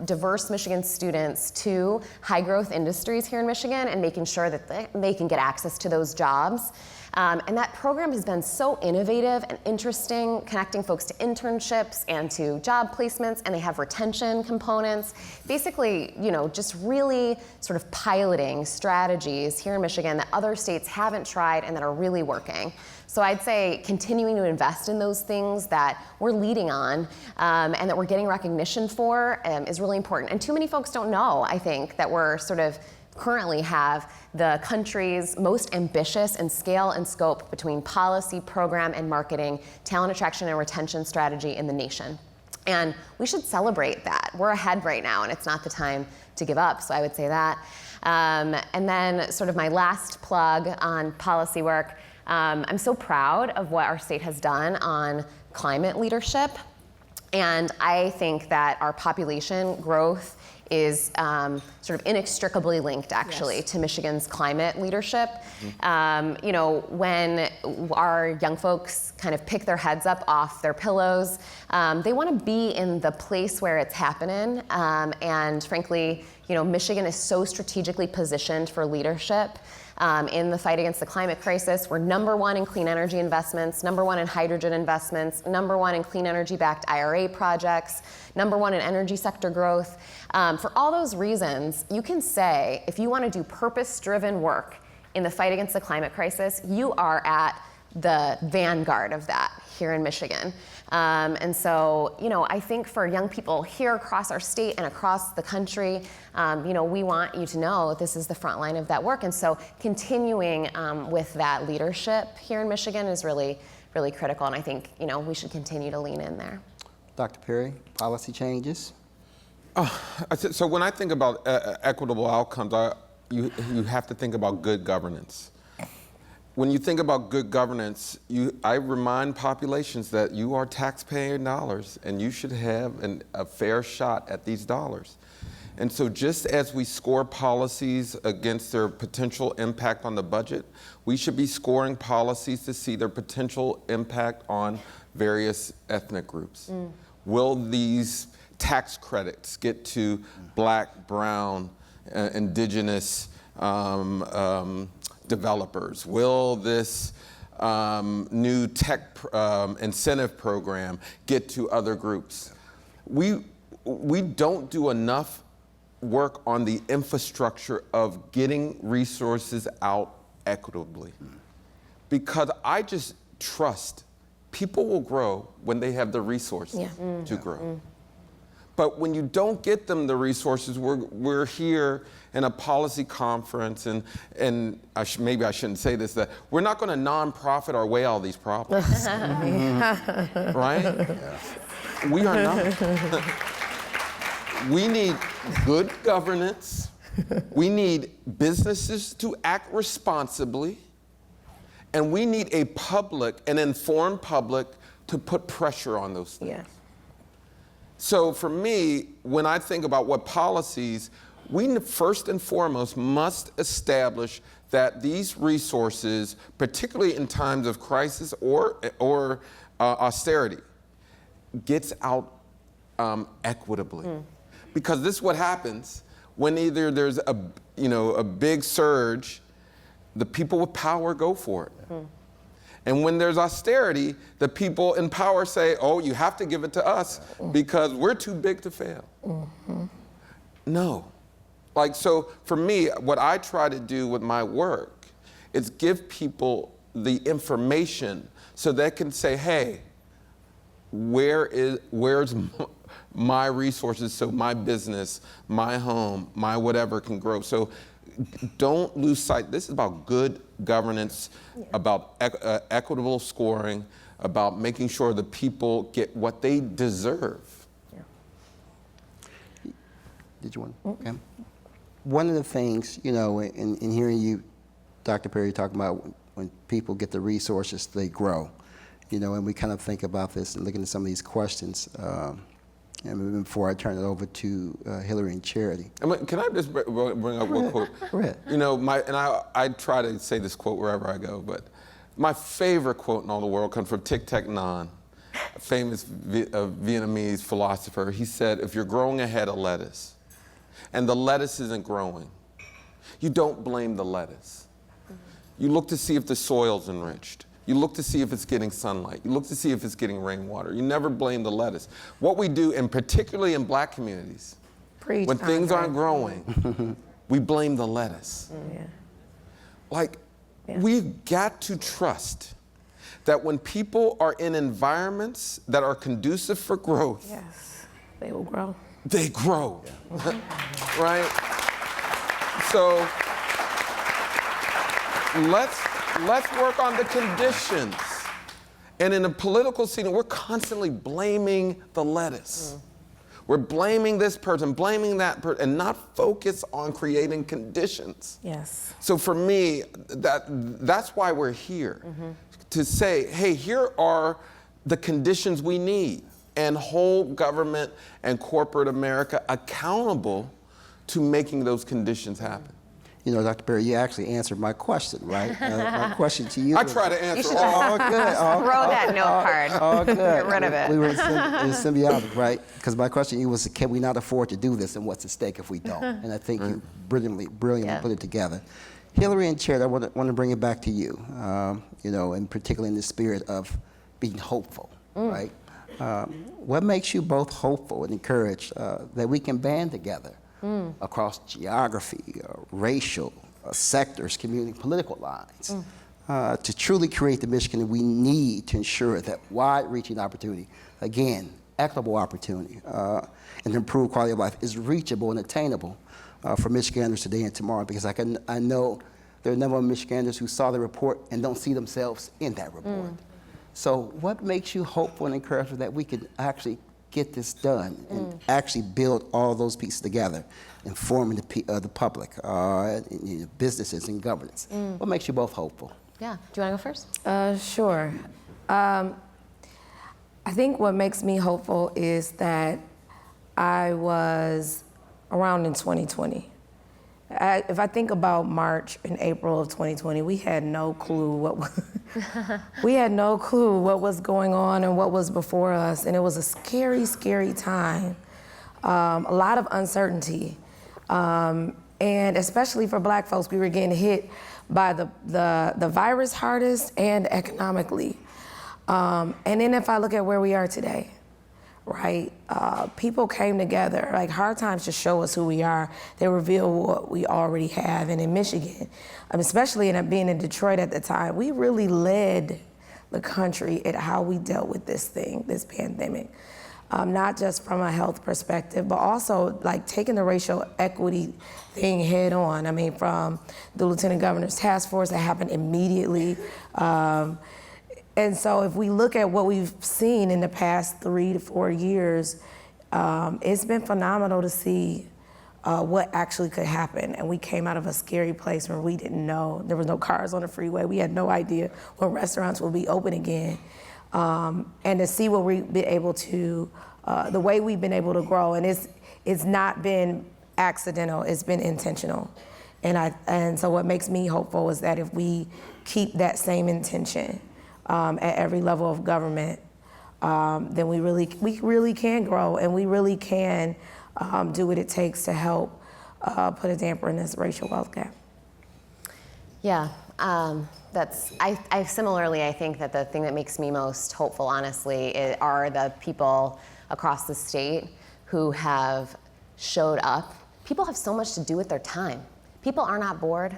diverse Michigan students to high growth industries here in Michigan and making sure that they can get access to those jobs. And that program has been so innovative and interesting, connecting folks to internships and to job placements, and they have retention components. Basically, just really sort of piloting strategies here in Michigan that other states haven't tried and that are really working. So I'd say continuing to invest in those things that we're leading on and that we're getting recognition for is really important. And too many folks don't know, I think, that we're sort of currently have the country's most ambitious in scale and scope between policy, program, and marketing, talent attraction and retention strategy in the nation. And we should celebrate that. We're ahead right now, and it's not the time to give up, so I would say that. And then sort of my last plug on policy work, I'm so proud of what our state has done on climate leadership. And I think that our population growth is sort of inextricably linked, actually, to Michigan's climate leadership. When our young folks kind of pick their heads up off their pillows, they want to be in the place where it's happening. And frankly, Michigan is so strategically positioned for leadership in the fight against the climate crisis. We're number one in clean energy investments, number one in hydrogen investments, number one in clean energy-backed IRA projects, number one in energy sector growth. For all those reasons, you can say, if you want to do purpose-driven work in the fight against the climate crisis, you are at the vanguard of that here in Michigan. And so, I think for young people here across our state and across the country, we want you to know this is the front line of that work. And so continuing with that leadership here in Michigan is really, really critical. And I think, we should continue to lean in there. Dr. Perry, policy changes? So when I think about equitable outcomes, you have to think about good governance. When you think about good governance, I remind populations that you are taxpaying dollars and you should have a fair shot at these dollars. And so just as we score policies against their potential impact on the budget, we should be scoring policies to see their potential impact on various ethnic groups. Will these tax credits get to Black, brown, indigenous developers? Will this new tech incentive program get to other groups? We don't do enough work on the infrastructure of getting resources out equitably. Because I just trust people will grow when they have the resources to grow. But when you don't get them the resources, we're here in a policy conference, and maybe I shouldn't say this, that we're not going to nonprofit our way out of these problems. Right? Yeah. We are not. We need good governance. We need businesses to act responsibly. And we need a public, an informed public, to put pressure on those things. Yes. So for me, when I think about what policies, we first and foremost must establish that these resources, particularly in times of crisis or austerity, gets out equitably. Because this is what happens when either there's a big surge, the people with power go for it. And when there's austerity, the people in power say, oh, you have to give it to us because we're too big to fail. No. So for me, what I try to do with my work is give people the information so they can say, hey, where's my resources so my business, my home, my whatever can grow. So don't lose sight. This is about good governance, about equitable scoring, about making sure the people get what they deserve. Did you want? Okay. One of the things, in hearing you, Dr. Perry, talking about when people get the resources, they grow. And we kind of think about this and looking at some of these questions. And before I turn it over to Hilary and Charity. Can I just bring up one quote? Go ahead. You know, I try to say this quote wherever I go, but my favorite quote in all the world comes from Thich Thich Nhat, a famous Vietnamese philosopher. He said, if you're growing a head of lettuce and the lettuce isn't growing, you don't blame the lettuce. You look to see if the soil's enriched. You look to see if it's getting sunlight. You look to see if it's getting rainwater. You never blame the lettuce. What we do, and particularly in black communities, Preach, when things Andre. aren't growing, we blame the lettuce. Yeah. Like, we've got to trust that when people are in environments that are conducive for growth, Yes, they will grow. they grow, right? So let's work on the conditions. And in the political scene, we're constantly blaming the lettuce. We're blaming this person, blaming that person, and not focus on creating conditions. Yes. So for me, that's why we're here, to say, hey, here are the conditions we need, and hold government and corporate America accountable to making those conditions happen. You know, Dr. Perry, you actually answered my question, right? My question to you I was- try to You answer should all. just good. throw that note card. Oh, good. Get rid of it. We were in symbiotic, right? Because my question to you was, can we not afford to do this, and what's at stake if we don't? And I think you brilliantly Yeah. put it together. Hilary and Chair, I want to bring it back to you, you know, and particularly in the spirit of being hopeful, right? What makes you both hopeful and encouraged that we can band together across geography, racial, sectors, community, political lines, to truly create the Michigan that we need to ensure that wide-reaching opportunity, again, equitable opportunity, and improved quality of life is reachable and attainable for Michiganders today and tomorrow? Because I know there are a number of Michiganders who saw the report and don't see themselves in that report. So what makes you hopeful and encouraged that we can actually get this done and actually build all those pieces together, informing the public, businesses and governance? What makes you both hopeful? Yeah. Do you want to go first? Sure. I think what makes me hopeful is that I was around in 2020. If I think about March and April of 2020, we had no clue we had no clue what was going on and what was before us, and it was a scary, scary time. A lot of uncertainty, and especially for Black folks, we were getting hit by the virus hardest and economically. And then if I look at where we are today, right? People came together. Like, hard times just show us who we are. They reveal what we already have. And in Michigan, especially being in Detroit at the time, we really led the country at how we dealt with this thing, this pandemic. Not just from a health perspective, but also like taking the racial equity thing head on. I mean, from the Lieutenant Governor's task force that happened immediately. And so if we look at what we've seen in the past 3 to 4 years, it's been phenomenal to see what actually could happen. And we came out of a scary place where we didn't know. There was no cars on the freeway. We had no idea when restaurants would be open again. And to see what we've been able to, the way we've been able to grow. And it's not been accidental, it's been intentional. And so what makes me hopeful is that if we keep that same intention, at every level of government, then we really can grow, and we really can do what it takes to help put a damper in this racial wealth gap. Yeah, I similarly, I think that the thing that makes me most hopeful, honestly, are the people across the state who have showed up. People have so much to do with their time. People are not bored,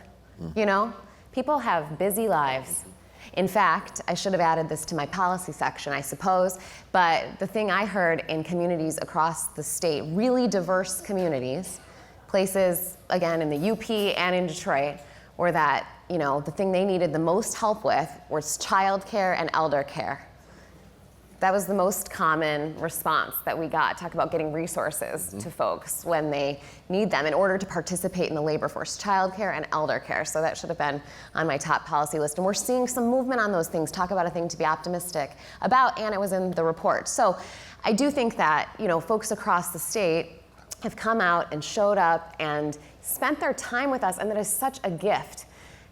you know? People have busy lives. In fact, I should have added this to my policy section, I suppose, but the thing I heard in communities across the state, really diverse communities, places, again, in the UP and in Detroit, were that, you know, the thing they needed the most help with was childcare and elder care. That was the most common response that we got. Talk about getting resources to folks when they need them in order to participate in the labor force, childcare and elder care. So that should have been on my top policy list. And we're seeing some movement on those things. Talk about a thing to be optimistic about, and it was in the report. So I do think that, you know, folks across the state have come out and showed up and spent their time with us, and that is such a gift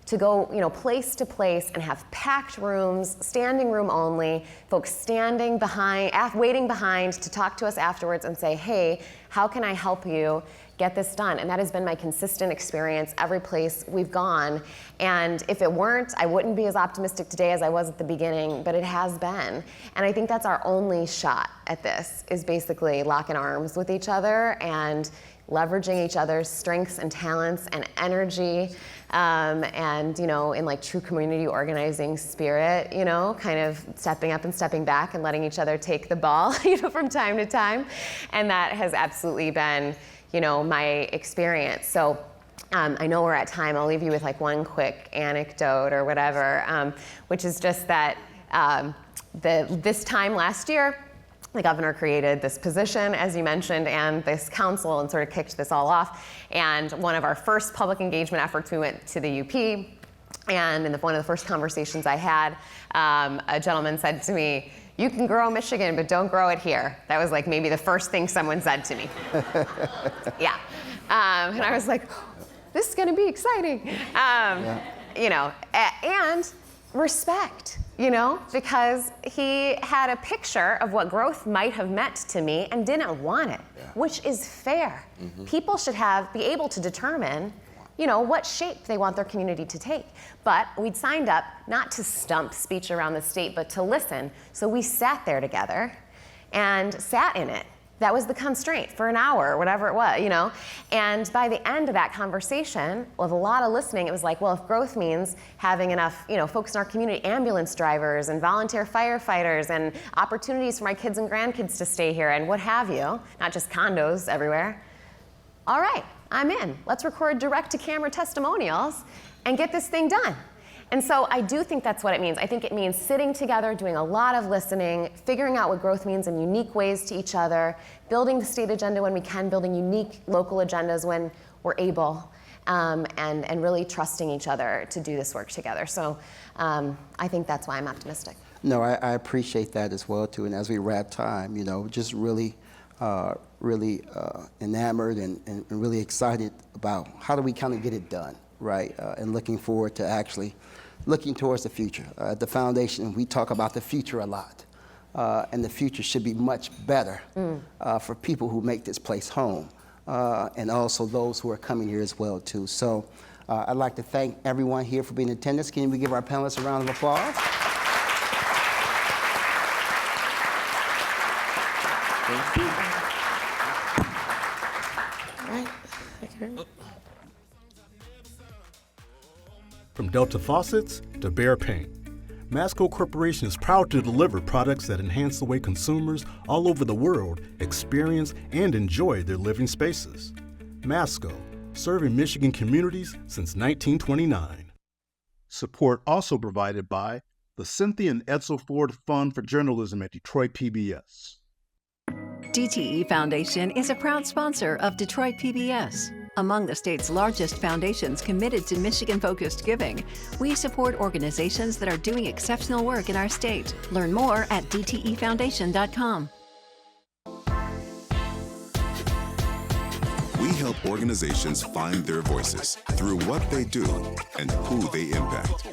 to go, you know, place to place and have packed rooms, standing room only, folks standing behind, waiting behind to talk to us afterwards and say, hey, how can I help you get this done? And that has been my consistent experience every place we've gone. And if it weren't, I wouldn't be as optimistic today as I was at the beginning, but it has been. And I think that's our only shot at this, is basically locking arms with each other and leveraging each other's strengths and talents and energy, and, you know, in like true community organizing spirit, you know, kind of stepping up and stepping back and letting each other take the ball, you know, from time to time. And that has absolutely been, you know, my experience. So I know we're at time. I'll leave you with like one quick anecdote or whatever, which is just that this time last year, the governor created this position, as you mentioned, and this council, and sort of kicked this all off. And one of our first public engagement efforts, we went to the UP, and in one of the first conversations I had, a gentleman said to me, "You can grow Michigan, but don't grow it here." That was like maybe the first thing someone said to me. Yeah. And I was like, this is gonna be exciting. You know, and respect, you know, because he had a picture of what growth might have meant to me and didn't want it, which is fair. People should be able to determine, you know, what shape they want their community to take. But we'd signed up not to stump speech around the state, but to listen. So we sat there together and sat in it. That was the constraint for an hour or whatever it was, you know? And by the end of that conversation, with a lot of listening, it was like, well, if growth means having enough, you know, folks in our community, ambulance drivers and volunteer firefighters and opportunities for my kids and grandkids to stay here and what have you, not just condos everywhere. All right, I'm in. Let's record direct-to-camera testimonials and get this thing done. And so I do think that's what it means. I think it means sitting together, doing a lot of listening, figuring out what growth means in unique ways to each other, building the state agenda when we can, building unique local agendas when we're able, and really trusting each other to do this work together. So I think that's why I'm optimistic. No, I appreciate that as well, too. And as we wrap time, you know, just really enamored and really excited about how do we kind of get it done, right? And looking forward to actually looking towards the future. At the foundation, we talk about the future a lot. And the future should be much better for people who make this place home, and also those who are coming here as well, too. So I'd like to thank everyone here for being in attendance. Can we give our panelists a round of applause? Thank you. All right. Thank you very much. From Delta Faucets to Behr Paint, Masco Corporation is proud to deliver products that enhance the way consumers all over the world experience and enjoy their living spaces. Masco, serving Michigan communities since 1929. Support also provided by the Cynthia and Edsel Ford Fund for Journalism at Detroit PBS. DTE Foundation is a proud sponsor of Detroit PBS. Among the state's largest foundations committed to Michigan-focused giving, we support organizations that are doing exceptional work in our state. Learn more at dtefoundation.com. We help organizations find their voices through what they do and who they impact.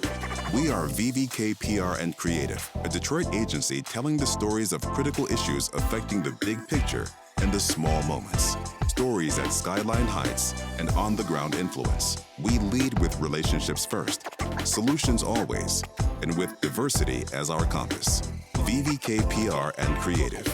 We are VVK PR and Creative, a Detroit agency telling the stories of critical issues affecting the big picture and the small moments. Stories at Skyline Heights and on-the-ground influence. We lead with relationships first, solutions always, and with diversity as our compass. VVK PR and Creative.